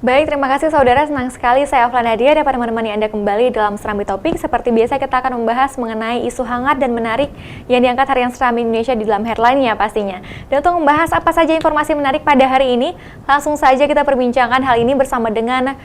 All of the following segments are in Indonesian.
Baik, terima kasih saudara. Senang sekali saya Afla Nadia dapat menemani Anda kembali dalam Serambi Topik. Seperti biasa kita akan membahas mengenai isu hangat dan menarik yang diangkat Harian Serambi Indonesia di dalam headline-nya pastinya. Dan untuk membahas apa saja informasi menarik pada hari ini, langsung saja kita perbincangkan hal ini bersama dengan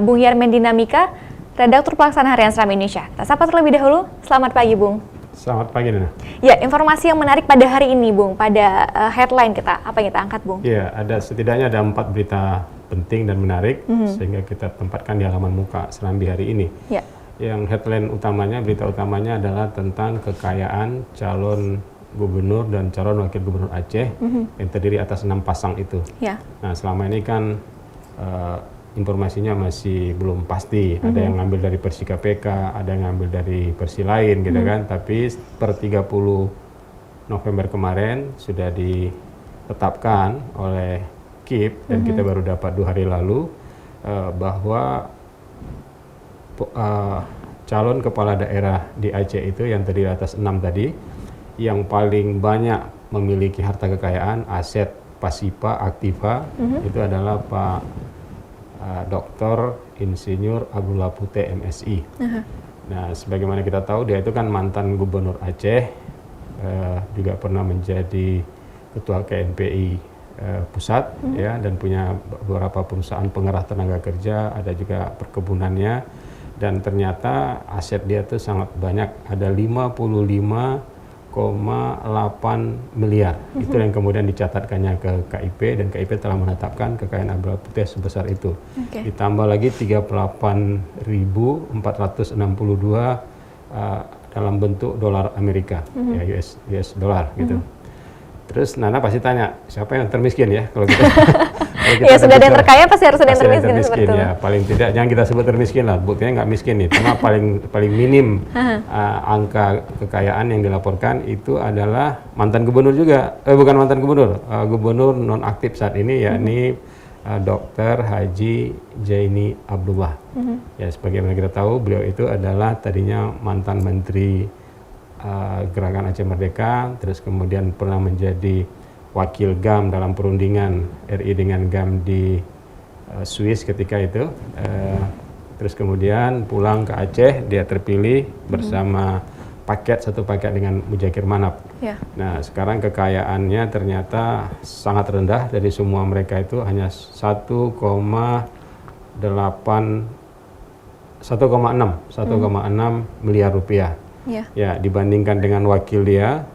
Bung Yermen Dinamika, Redaktur Pelaksana Harian Serambi Indonesia. Kita sapa terlebih dahulu. Selamat pagi, Bung. Selamat pagi, Nana. Ya, informasi yang menarik pada hari ini, Bung, pada headline kita, apa yang kita angkat, Bung? Ya, setidaknya ada 4 berita penting dan menarik, sehingga kita tempatkan di halaman muka Serambi hari ini. Ya. Yang headline utamanya, berita utamanya adalah tentang kekayaan calon gubernur dan calon wakil gubernur Aceh yang terdiri atas 6 pasang itu. Ya. Nah, selama ini kan informasinya masih belum pasti. Ada yang ngambil dari Persi KPK, ada yang ngambil dari Persi lain gitu kan. Tapi per 30 November kemarin sudah ditetapkan oleh KIP dan kita baru dapat 2 hari lalu bahwa calon kepala daerah di Aceh itu yang terdiri atas 6 tadi, yang paling banyak memiliki harta kekayaan, aset pasipa, aktiva, itu adalah Pak Dr. Insinyur Abdullah Puteh MSI. Nah, sebagaimana kita tahu dia itu kan mantan gubernur Aceh, juga pernah menjadi ketua KNPI pusat, ya, dan punya beberapa perusahaan pengerah tenaga kerja, ada juga perkebunannya, dan ternyata aset dia itu sangat banyak, ada 55,8 miliar. Itu yang kemudian dicatatkannya ke KIP, dan KIP telah menetapkan kekayaan Abdullah Puteh sebesar itu. Ditambah lagi 38.462 dalam bentuk dolar Amerika, ya, US dollar gitu. Terus Nana pasti tanya, siapa yang termiskin ya? Kalau kita, Ya, sudah ada yang terkaya pasti harus ada yang termiskin, seperti itu. Ya, paling tidak jangan kita sebut termiskin lah, buktinya nggak miskin nih. Cuma paling minim angka kekayaan yang dilaporkan itu adalah mantan gubernur juga, bukan mantan gubernur, gubernur nonaktif saat ini, yakni Dr. Haji Jaini Abdullah. Ya, sebagaimana kita tahu, beliau itu adalah tadinya mantan menteri Gerakan Aceh Merdeka, terus kemudian pernah menjadi wakil GAM dalam perundingan RI dengan GAM di Swiss ketika itu. Terus kemudian pulang ke Aceh, dia terpilih bersama satu paket dengan Mujaqir Manap. Nah, sekarang kekayaannya ternyata sangat rendah, dari semua mereka itu hanya 1,6 miliar rupiah. Ya, dibandingkan dengan wakil dia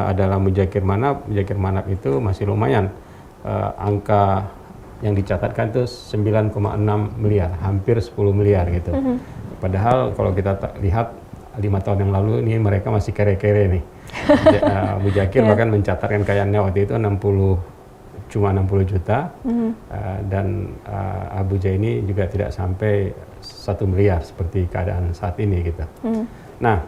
adalah Mujaqir Manap. Mujaqir Manap itu masih lumayan, angka yang dicatatkan itu 9,6 miliar, hampir 10 miliar gitu. Padahal kalau kita lihat 5 tahun yang lalu ini mereka masih kere-kere nih. Mujaqir bahkan mencatatkan kekayaannya waktu itu 60 juta, dan Abu Jaini juga tidak sampai 1 miliar seperti keadaan saat ini gitu. Nah,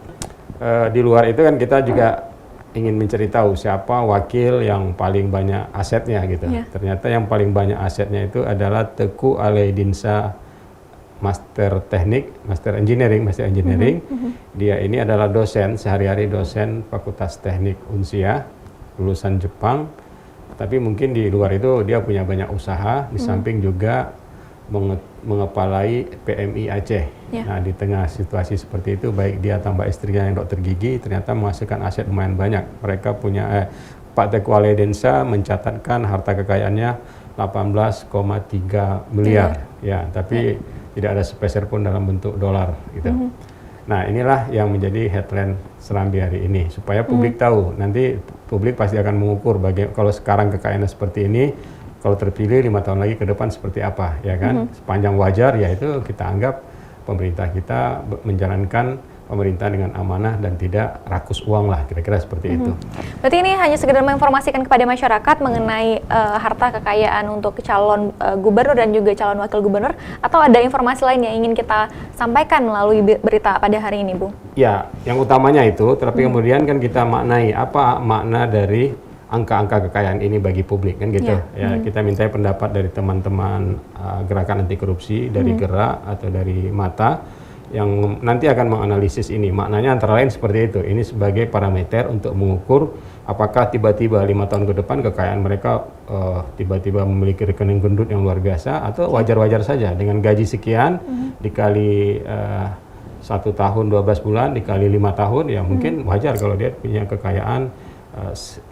di luar itu kan kita juga ingin mencari tahu siapa wakil yang paling banyak asetnya gitu. Ternyata yang paling banyak asetnya itu adalah Teku Alaidinsa, Master Engineering. Dia ini adalah dosen, sehari-hari dosen Fakultas Teknik Unsia, lulusan Jepang. Tapi mungkin di luar itu dia punya banyak usaha, di samping juga mengepalai PMI Aceh. Nah, di tengah situasi seperti itu, baik dia tambah istrinya yang dokter gigi, ternyata menghasilkan aset lumayan banyak. Mereka punya, Pak Teku Alaidinsa mencatatkan harta kekayaannya 18,3 miliar. Ya, tapi tidak ada sepeser pun dalam bentuk dolar gitu. Nah, inilah yang menjadi headline Serambi hari ini, supaya publik tahu. Nanti publik pasti akan mengukur kalau sekarang kekayaannya seperti ini, kalau terpilih 5 tahun lagi ke depan seperti apa, ya kan? Sepanjang wajar, ya itu kita anggap pemerintah kita menjalankan pemerintah dengan amanah dan tidak rakus uang lah, kira-kira seperti itu. Berarti ini hanya sekedar menginformasikan kepada masyarakat mengenai harta kekayaan untuk calon gubernur dan juga calon wakil gubernur, atau ada informasi lain yang ingin kita sampaikan melalui berita pada hari ini, Bung? Ya, yang utamanya itu, tapi kemudian kan kita maknai apa makna dari angka-angka kekayaan ini bagi publik, kan gitu. Ya, kita minta pendapat dari teman-teman gerakan anti korupsi, dari Gerak atau dari Mata. yang nanti akan menganalisis ini. Maknanya antara lain seperti itu. Ini sebagai parameter untuk mengukur apakah tiba-tiba 5 tahun ke depan kekayaan mereka tiba-tiba memiliki rekening gendut yang luar biasa, atau wajar-wajar saja dengan gaji sekian dikali 1 tahun 12 bulan dikali 5 tahun, ya mungkin wajar kalau dia punya kekayaan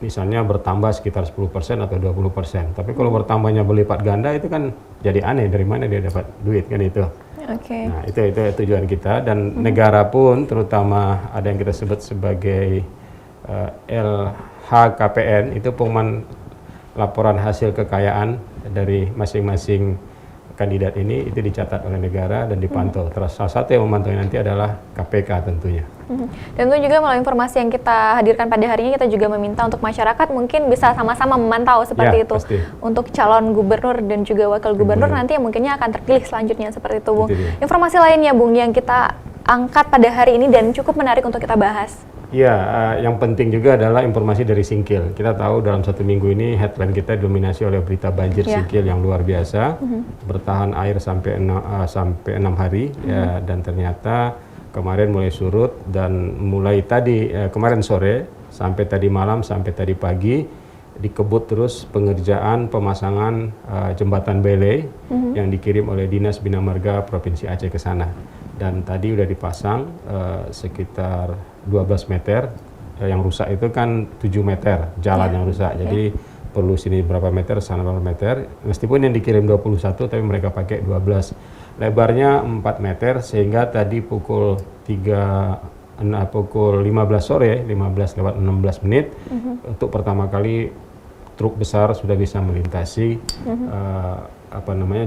misalnya bertambah sekitar 10% atau 20%. Tapi kalau bertambahnya berlipat ganda itu kan jadi aneh, dari mana dia dapat duit kan itu. Nah, itu tujuan kita, dan negara pun terutama ada yang kita sebut sebagai LHKPN, itu pengumuman laporan hasil kekayaan dari masing-masing kandidat ini, itu dicatat oleh negara dan dipantau. Terus salah satu yang memantau nanti adalah KPK tentunya. Dan itu juga melalui informasi yang kita hadirkan pada hari ini, kita juga meminta untuk masyarakat mungkin bisa sama-sama memantau seperti itu. Pasti. Untuk calon gubernur dan juga wakil gubernur nanti yang mungkinnya akan terpilih selanjutnya seperti itu, Bung. Informasi lainnya, Bung, yang kita angkat pada hari ini dan cukup menarik untuk kita bahas. Ya, yang penting juga adalah informasi dari Singkil. Kita tahu dalam 1 minggu ini headline kita dominasi oleh berita banjir Singkil yang luar biasa, bertahan air sampai 6 hari, ya, dan ternyata kemarin mulai surut, dan mulai tadi kemarin sore sampai tadi malam sampai tadi pagi dikebut terus pengerjaan pemasangan jembatan belei yang dikirim oleh Dinas Bina Marga Provinsi Aceh ke sana. Dan tadi udah dipasang sekitar 12 meter, yang rusak itu kan 7 meter jalan yang rusak, jadi perlu sini berapa meter, sana berapa meter, meskipun yang dikirim 21 tapi mereka pakai 12, lebarnya 4 meter, sehingga tadi pukul 15 sore, 15:16 untuk pertama kali truk besar sudah bisa melintasi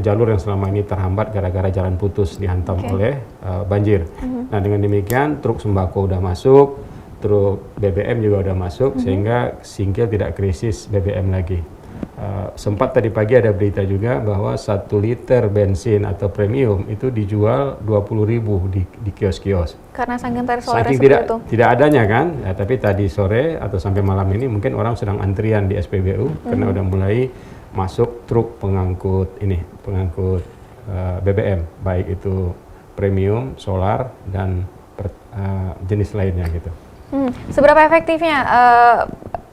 jalur yang selama ini terhambat gara-gara jalan putus dihantam oleh banjir. Nah, dengan demikian truk sembako udah masuk, truk BBM juga udah masuk, sehingga Singkil tidak krisis BBM lagi. Sempat tadi pagi ada berita juga bahwa 1 liter bensin atau premium itu dijual 20.000 di kios-kios. Karena saking itu. Tidak adanya kan, ya, tapi tadi sore atau sampai malam ini mungkin orang sedang antrian di SPBU karena udah mulai masuk truk pengangkut BBM, baik itu premium, solar, dan jenis lainnya gitu. Seberapa efektifnya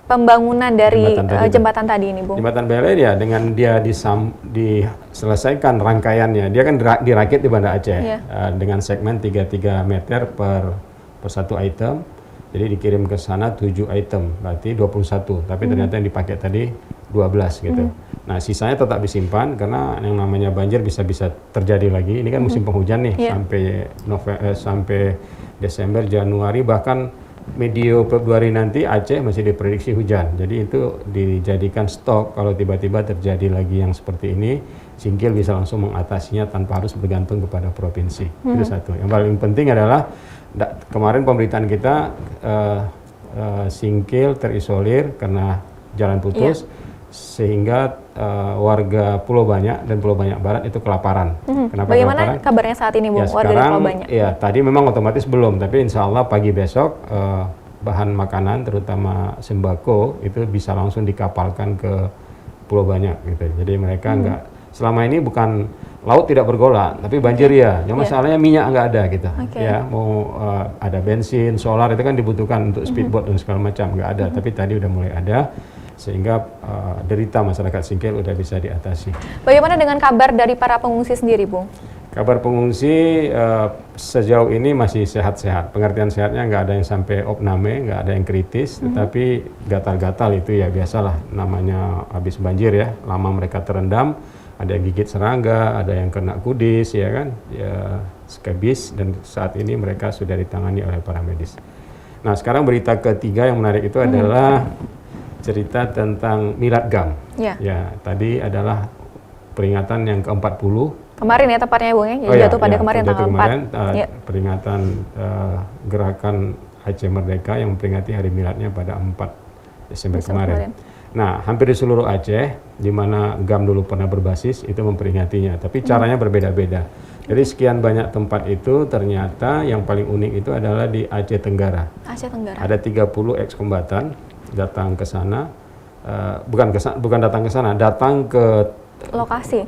pembangunan dari jembatan tadi ini, Bung? Jembatan belei ya, dengan dia diselesaikan rangkaiannya, dia kan dirakit di Banda Aceh dengan segmen 33 meter per 1 item. Jadi dikirim ke sana 7 item, berarti 21. Tapi ternyata yang dipakai tadi 12 gitu. Nah, sisanya tetap disimpan karena yang namanya banjir bisa terjadi lagi. Ini kan musim penghujan nih, sampai Desember, Januari, bahkan medio Februari nanti Aceh masih diprediksi hujan. Jadi itu dijadikan stok, kalau tiba-tiba terjadi lagi yang seperti ini, Singkil bisa langsung mengatasinya tanpa harus bergantung kepada provinsi. Itu satu. Yang paling penting adalah kemarin pemberitaan kita Singkil terisolir karena jalan putus, sehingga warga Pulau Banyak dan Pulau Banyak Barat itu kelaparan. Kenapa Bagaimana kelaparan? Kabarnya saat ini, Bung, warga di Pulau Banyak? Ya, tadi memang otomatis belum, tapi insya Allah pagi besok bahan makanan terutama sembako itu bisa langsung dikapalkan ke Pulau Banyak gitu. Jadi mereka selama ini bukan laut tidak bergolak, tapi banjir ya. Yang masalahnya minyak nggak ada gitu. Ya, mau ada bensin, solar itu kan dibutuhkan untuk speedboat dan segala macam, nggak ada. Tapi tadi udah mulai ada, sehingga derita masyarakat Singkil udah bisa diatasi. Bagaimana dengan kabar dari para pengungsi sendiri, Bung? Kabar pengungsi sejauh ini masih sehat-sehat. Pengertian sehatnya nggak ada yang sampai opname, nggak ada yang kritis, tetapi gatal-gatal itu ya biasalah, namanya habis banjir ya, lama mereka terendam, ada yang gigit serangga, ada yang kena kudis ya kan, ya skabis, dan saat ini mereka sudah ditangani oleh para medis. Nah, sekarang berita ketiga yang menarik itu adalah cerita tentang Milad GAM. Ya, tadi adalah peringatan yang ke-40. Kemarin ya tepatnya, Bung, ya? Jatuh pada kemarin tanggal 4. Peringatan gerakan Aceh Merdeka yang memperingati hari miladnya pada 4 Desember kemarin. Nah, hampir di seluruh Aceh, di mana GAM dulu pernah berbasis, itu memperingatinya. Tapi caranya berbeda-beda. Jadi sekian banyak tempat itu, ternyata yang paling unik itu adalah di Aceh Tenggara. Ada 30 eks-kombatan datang ke sana, bukan datang ke sana, datang ke lokasi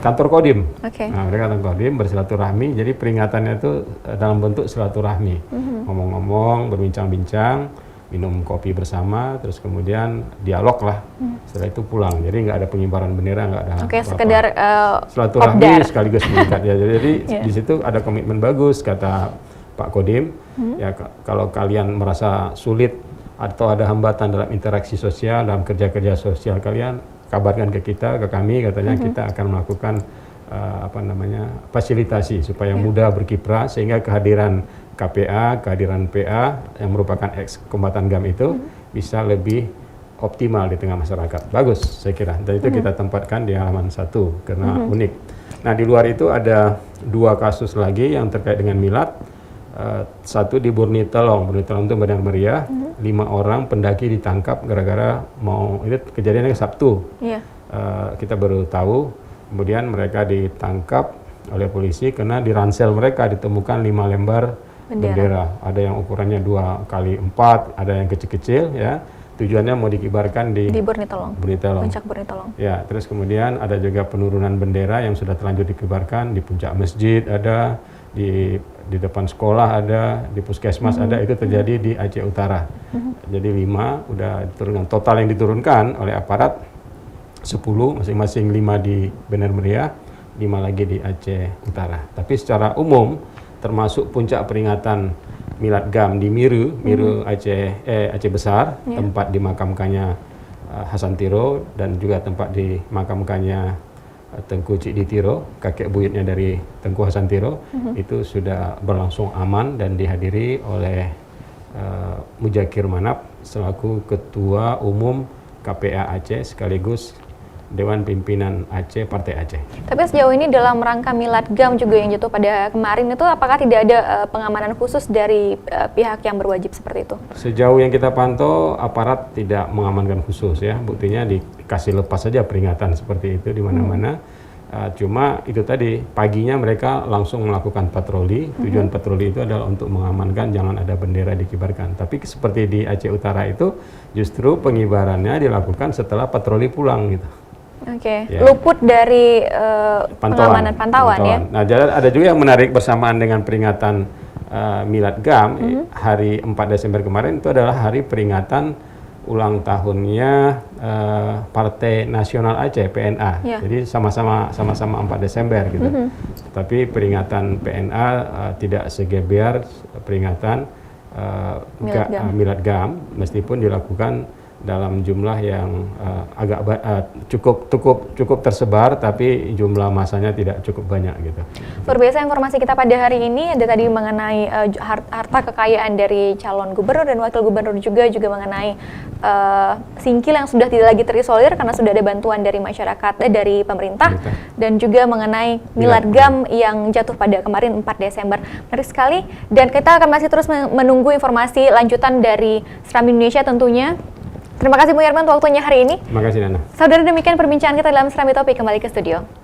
kantor Kodim. Oke. Nah, mereka kantor Kodim bersilaturahmi, jadi peringatannya itu dalam bentuk silaturahmi. Ngomong-ngomong, berbincang-bincang, minum kopi bersama, terus kemudian dialog lah. Setelah itu pulang. Jadi nggak ada pengibaran bendera, nggak ada Oke, sekedar silaturahmi kopdar. sekaligus mengikat ya. Jadi di situ ada komitmen bagus kata Pak Kodim. Ya kalau kalian merasa sulit atau ada hambatan dalam interaksi sosial, dalam kerja-kerja sosial kalian, kabarkan ke kita, ke kami, katanya kita akan melakukan fasilitasi supaya mudah berkiprah, sehingga kehadiran KPA, kehadiran PA yang merupakan ex kombatan GAM itu bisa lebih optimal di tengah masyarakat. Bagus saya kira, dan itu kita tempatkan di halaman 1 karena unik. Nah, di luar itu ada 2 kasus lagi yang terkait dengan milad. Satu di Burnitelong itu Bandar Meriah, 5 orang pendaki ditangkap gara-gara itu kejadiannya Sabtu. Kita baru tahu, kemudian mereka ditangkap oleh polisi karena di ransel mereka ditemukan 5 lembar bendera. Ada yang ukurannya 2x4, ada yang kecil-kecil ya. Tujuannya mau dikibarkan di Burnitelong. Puncak Burnitelong. Ya, terus kemudian ada juga penurunan bendera yang sudah terlanjur dikibarkan di puncak masjid, ada di depan sekolah, ada di puskesmas, ada, itu terjadi di Aceh Utara. Jadi 5 udah diturunkan. Total yang diturunkan oleh aparat 10, masing-masing 5 di Bandar Meriah, 5 lagi di Aceh Utara. Tapi secara umum termasuk puncak peringatan Milad GAM di Miru Aceh Besar, tempat dimakamkannya Hasan Tiro, dan juga tempat dimakamkannya Tengku Cik Ditiro, kakek buyutnya dari Tengku Hasan Tiro, itu sudah berlangsung aman dan dihadiri oleh Mujakir Manap selaku Ketua Umum KPA Aceh sekaligus Dewan Pimpinan Aceh Partai Aceh. Tapi sejauh ini dalam rangka Milad GAM juga yang jatuh pada kemarin itu, apakah tidak ada pengamanan khusus dari pihak yang berwajib seperti itu? Sejauh yang kita pantau, aparat tidak mengamankan khusus ya. Buktinya dikasih lepas saja peringatan seperti itu di mana-mana. Cuma itu tadi, paginya mereka langsung melakukan patroli. Tujuan patroli itu adalah untuk mengamankan jangan ada bendera dikibarkan. Tapi seperti di Aceh Utara itu, justru pengibarannya dilakukan setelah patroli pulang gitu. Oke, luput dari pantauan ya. Nah, ada juga yang menarik bersamaan dengan peringatan Milad GAM, hari 4 Desember kemarin itu adalah hari peringatan ulang tahunnya Partai Nasional Aceh PNA. Jadi sama-sama 4 Desember gitu. Tapi peringatan PNA tidak segeber peringatan Milad GAM, meskipun dilakukan dalam jumlah yang cukup tersebar, tapi jumlah masanya tidak cukup banyak gitu. Luar biasa informasi kita pada hari ini, ada tadi mengenai harta kekayaan dari calon gubernur dan wakil gubernur, juga mengenai singkil yang sudah tidak lagi terisolir karena sudah ada bantuan dari masyarakat, dari pemerintah, dan juga mengenai Milad GAM yang jatuh pada kemarin 4 Desember. Menarik sekali, dan kita akan masih terus menunggu informasi lanjutan dari Serambi Indonesia tentunya. Terima kasih Bu Yarman untuk waktunya hari ini. Terima kasih Nana. Saudara, demikian perbincangan kita dalam Serambi Topik, kembali ke studio.